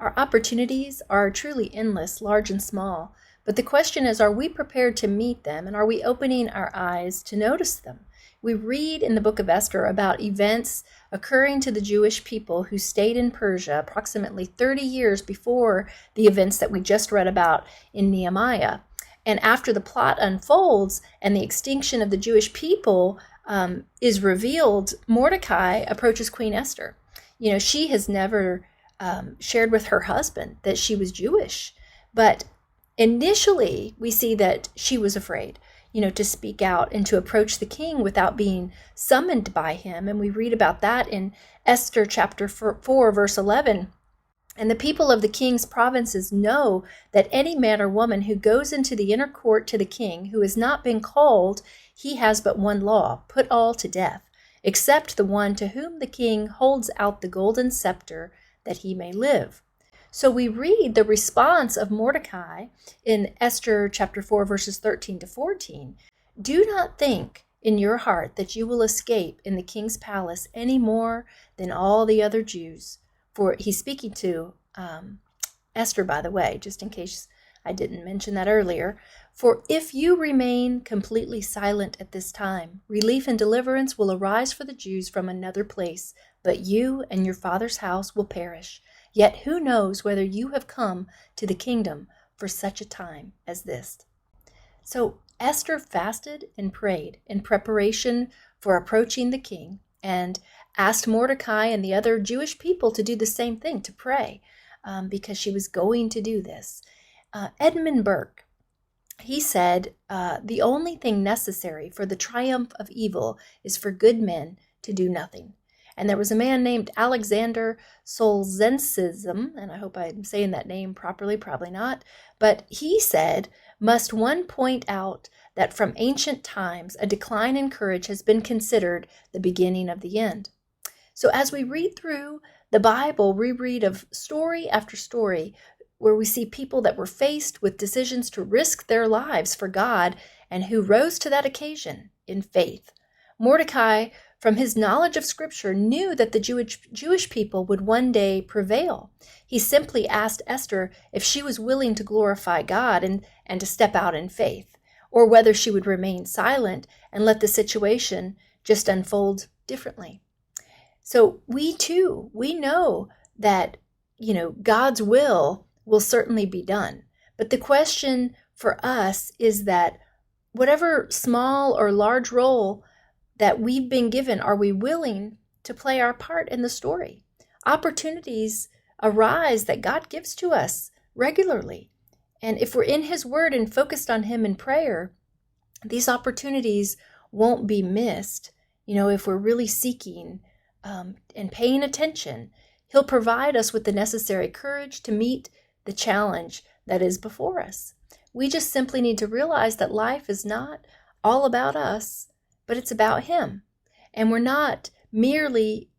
Our opportunities are truly endless, large and small. But the question is, are we prepared to meet them, and are we opening our eyes to notice them? We read in the book of Esther about events occurring to the Jewish people who stayed in Persia approximately 30 years before the events that we just read about in Nehemiah. And after the plot unfolds and the extinction of the Jewish people is revealed, Mordecai approaches Queen Esther. She has never shared with her husband that she was Jewish, but initially we see that she was afraid, to speak out and to approach the king without being summoned by him. And we read about that in Esther chapter 4, verse 11. And the people of the king's provinces know that any man or woman who goes into the inner court to the king who has not been called, he has but one law: put all to death, except the one to whom the king holds out the golden scepter that he may live. So we read the response of Mordecai in Esther chapter 4, verses 13 to 14. Do not think in your heart that you will escape in the king's palace any more than all the other Jews. For he's speaking to Esther, by the way, just in case I didn't mention that earlier. For if you remain completely silent at this time, relief and deliverance will arise for the Jews from another place, but you and your father's house will perish. Yet who knows whether you have come to the kingdom for such a time as this? So Esther fasted and prayed in preparation for approaching the king, and asked Mordecai and the other Jewish people to do the same thing, to pray, because she was going to do this. Edmund Burke, he said, the only thing necessary for the triumph of evil is for good men to do nothing. And there was a man named Alexander Solzhenitsyn, and I hope I'm saying that name properly, probably not, but he said, must one point out that from ancient times a decline in courage has been considered the beginning of the end. So as we read through the Bible, we read of story after story where we see people that were faced with decisions to risk their lives for God and who rose to that occasion in faith. Mordecai, from his knowledge of Scripture, knew that the Jewish people would one day prevail. He simply asked Esther if she was willing to glorify God and to step out in faith, or whether she would remain silent and let the situation just unfold differently. So we too, we know that, God's will certainly be done. But the question for us is that whatever small or large role that we've been given, are we willing to play our part in the story? Opportunities arise that God gives to us regularly. And if we're in His Word and focused on Him in prayer, these opportunities won't be missed. If we're really seeking and paying attention, He'll provide us with the necessary courage to meet the challenge that is before us. We just simply need to realize that life is not all about us, but it's about Him. And we're not merely,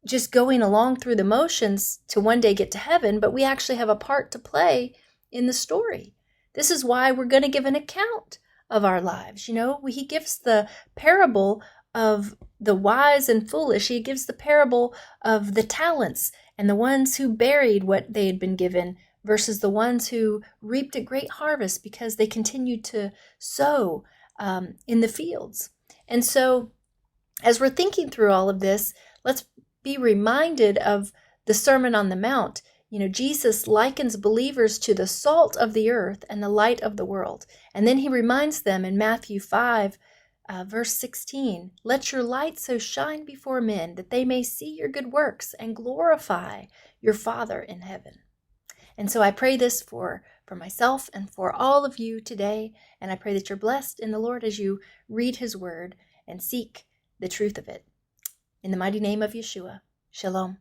just going along through the motions to one day get to heaven, but we actually have a part to play in the story. This is why we're going to give an account of our lives. He gives the parable of the wise and foolish. He gives the parable of the talents and the ones who buried what they had been given versus the ones who reaped a great harvest because they continued to sow in the fields. And so as we're thinking through all of this, let's be reminded of the Sermon on the Mount. Jesus likens believers to the salt of the earth and the light of the world. And then He reminds them in Matthew 5, verse 16, let your light so shine before men that they may see your good works and glorify your Father in heaven. And so I pray this for myself and for all of you today. And I pray that you're blessed in the Lord as you read His Word and seek the truth of it. In the mighty name of Yeshua, Shalom.